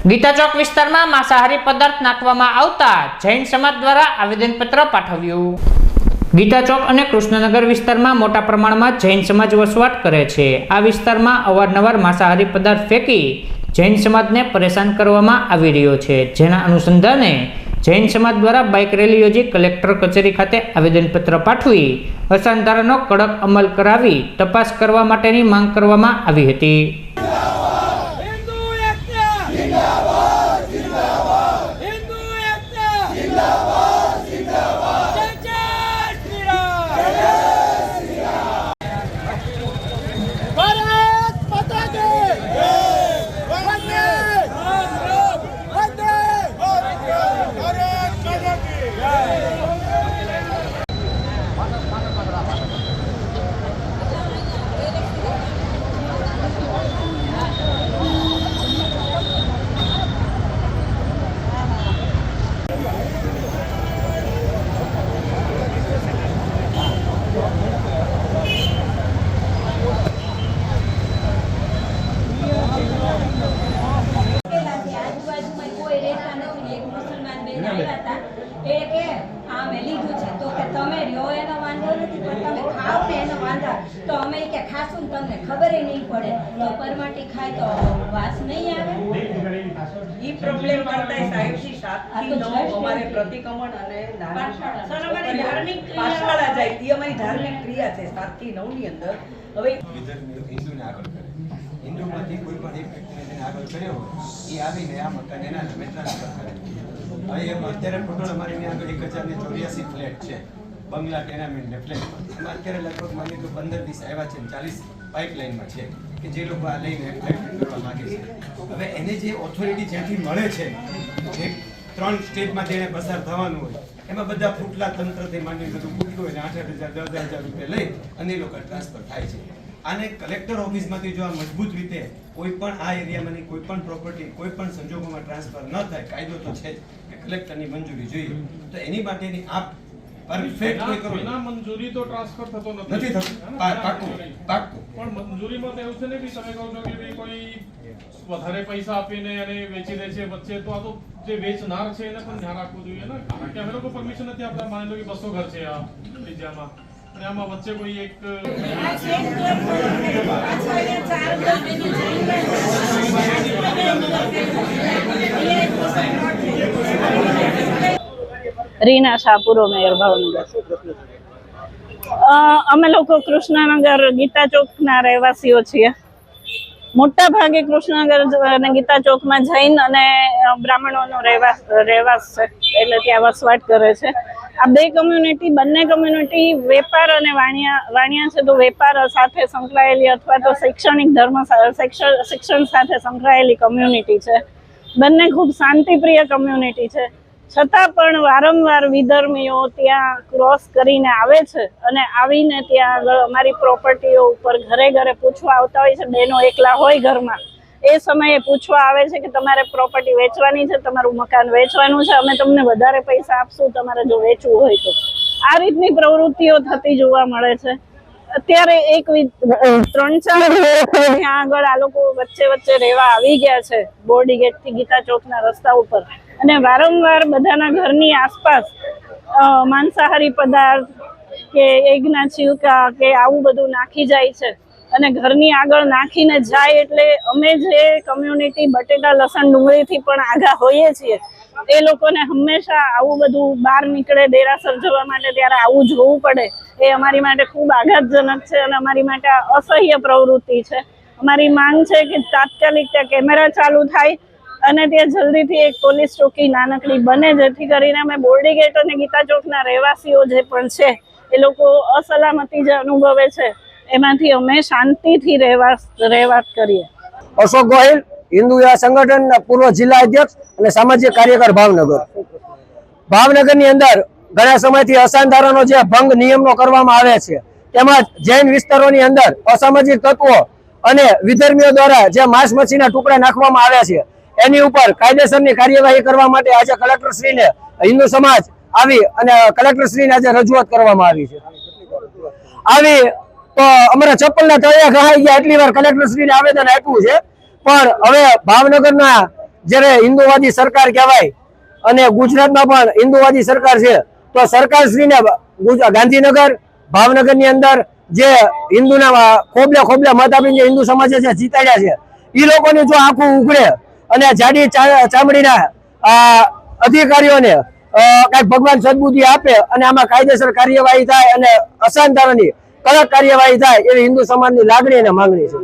ગીતા ચોક વિસ્તારમાં માંસાહારી પદાર્થ નાખવામાં આવતા જૈન સમાજ દ્વારા આવેદનપત્ર પાઠવ્યું। ગીતા ચોક અને કૃષ્ણનગર વિસ્તારમાં મોટા પ્રમાણમાં જૈન સમાજ વસવાટ કરે છે। આ વિસ્તારમાં અવારનવાર માંસાહારી પદાર્થ ફેંકી જૈન સમાજને પરેશાન કરવામાં આવી રહ્યો છે, જેના અનુસંધાને જૈન સમાજ દ્વારા બાઇક રેલી યોજી કલેક્ટર કચેરી ખાતે આવેદનપત્ર પાઠવી અસાધારણનો કડક અમલ કરાવી તપાસ કરવા માટેની માંગ કરવામાં આવી હતી। तो અમે કે ખાસું તમને ખબર નહીં પડે તો પરમાટી ખાય તો વાસ નહીં આવે ઈ પ્રોબ્લેમ કરતા સાહેબજી 7 થી 9 અમારે પ્રતિક્રમણ અને સરમાની ધાર્મિક પાઠશાળા જાય ઈ અમારી ધાર્મિક ક્રિયા છે 7 થી 9 ની અંદર। હવે હિન્દુને આગળ કરે, હિન્દુમાંથી કોઈ પણ એક વ્યક્તિને આગળ કર્યો ઈ આવીને આ મકાન એના નામે ટ્રાન્સફર કરે। હવે એમ અત્યારે ટોટલ અમારે અહીંયા આગળ 1084 ફ્લેટ છે, બંગલા ટેનામેન્ટ ને ફ્લેટ। એમાં અત્યારે લગભગ માની લો 15-20 આવ્યા છે, 40 પાઇપલાઇનમાં છે કે જે લોકો આ લઈને ફ્લેટ કરવા માંગે છે। હવે એને જે ઓથોરિટી જ્યાંથી મળે છે, જે 3 સ્ટેજમાં જેને પસાર થવાનું હોય એમાં બધા ફૂટલા તંત્રથી માંડી બધું ફૂટલું હોય 8,000 10,000 રૂપિયા લઈ અને એ લોકો ટ્રાન્સફર થાય છે। આને કલેક્ટર ઓફિસમાંથી જો આ મજબૂત રીતે કોઈ પણ આ એરિયામાંની કોઈ પણ પ્રોપર્ટી કોઈ પણ સંજોગોમાં ટ્રાન્સફર ન થાય, કાયદો તો છે કે કલેક્ટરની મંજૂરી જોઈએ, તો એની માટેની આપ પરફેક્ટ કોઈ કરો ના મંજૂરી તો ટ્રાન્સફર થતો નથી થતું પાક્કું પણ મંજૂરીમાં તો એવું છે ને કે તમે કહો છો કે કોઈ વધારે પૈસા આપીને અને વેચી દે છે વચ્ચે, તો આ તો જે વેચનાર છે એને પણ ધ્યાન રાખવું જોઈએ ને, કારણ કે અમે લોકો પરમિશન નથી આપતા। માની લો કે 200 ઘર છે આ જગ્યામાં અને આમાં વચ્ચે કોઈ એક રીના શાહપુરો મેયર ભાવનગર। અમે લોકો કૃષ્ણનગર ગીતા ચોકના રહેવાસીઓ છીએ। મોટા ભાગે કૃષ્ણનગર અને ગીતા ચોકમાં જૈન અને બ્રાહ્મણોનો રહેવાસ છે, એટલે ત્યાં વસવાટ કરે છે। આ બંને કમ્યુનિટી વેપાર અને વાણિયા છે, તો વેપાર સાથે સંકળાયેલી અથવા તો શૈક્ષણિક શિક્ષણ સાથે સંકળાયેલી કમ્યુનિટી છે। બંને ખૂબ શાંતિપ્રિય કમ્યુનિટી છે, છતાં પણ વારંવાર વિધર્મીઓ ત્યાં ક્રોસ કરીને આવે છે અને આવીને ત્યાં આગળ અમારી પ્રોપર્ટીઓ ઉપર ઘરે ઘરે પૂછવા આવતા હોય છે। બહેનો એકલા હોય ઘરમાં, એ સમયે પૂછવા આવે છે કે તમારે પ્રોપર્ટી વેચવાની છે, તમારું મકાન વેચવાનું છે, અમે તમને વધારે પૈસા આપશું તમારે જો વેચવું હોય તો। આ રીતની પ્રવૃત્તિઓ થતી જોવા મળે છે। અત્યારે 3-4 ત્યાં આગળ આ લોકો વચ્ચે રહેવા આવી ગયા છે બોરડી ગેટ થી ગીતા ચોકના રસ્તા ઉપર, અને વારંવાર બધાના ઘરની આસપાસ માંસાહારી પદાર્થ કે એગના છિલકા કે આવું બધું નાખી જાય છે અને ઘરની આગળ નાખીને જાય। એટલે અમે જે કમ્યુનિટી બટેટા લસણ ડુંગળીથી પણ આઘા હોઈએ છીએ, એ લોકોને હંમેશા આવું બધું બહાર નીકળે દેરાસર જવા માટે ત્યારે આવું જોવું પડે, એ અમારી માટે ખૂબ આઘાતજનક છે અને અમારી માટે અસહ્ય પ્રવૃત્તિ છે। અમારી માંગ છે કે તાત્કાલિક ત્યાં કેમેરા ચાલુ થાય અને ત્યાં જલ્દીથી એક પોલીસ ચોકી નાનકડી બને, જેથી કરીને અમે બોરડી ગેટ અને ગીતા ચોકના રહેવાસીઓ જે પણ છે એ લોકો અસલામતી જે અનુભવે છે એમાંથી અમે શાંતિથી રહેવાસ કરીએ। અશોક ગોહિલ, હિન્દુ યુવા સંગઠનના પૂર્વ જિલ્લા અધ્યક્ષ અને સામાજિક કાર્યકર ભાવનગરની અંદર ઘણા સમયથી અસાધારણો જે ભંગ નિયમનો કરવામાં આવે છે, તેમાં જૈન વિસ્તારોની અંદર અસામાજિક તત્વો અને વિધર્મીઓ દ્વારા જે માંસ મચ્છીના ટુકડા નાખવામાં આવ્યા છે, એની ઉપર કાયદેસરની કાર્યવાહી કરવા માટે આજે કલેક્ટરશ્રીને હિન્દુ સમાજ આવી અને કલેક્ટરશ્રીને આજે રજૂઆત કરવામાં આવી છે। આવી તો અમારા ચપ્પલના તળિયા ઘહાઈ ગયા એટલી વાર કલેક્ટરશ્રીને આવેદન આપ્યું છે, પણ હવે ભાવનગરના જ્યારે હિન્દુવાદી સરકાર કહેવાય અને ગુજરાતમાં પણ હિન્દુવાદી સરકાર છે, તો સરકારશ્રીને ગાંધીનગર, ભાવનગરની અંદર જે હિન્દુના ખોબલે ખોબલે મત આપીને હિન્દુ સમાજે જે જીતાડ્યા છે, એ લોકોને જો આખું ઉઘડે અને જાડી ચામડીના અધિકારીઓને કઈક ભગવાન સદબુદ્ધિ આપે અને આમાં કાયદેસર કાર્યવાહી થાય અને અસાનદારોની કડક કાર્યવાહી થાય એવી હિન્દુ સમાજની લાગણી અને માંગણી છે.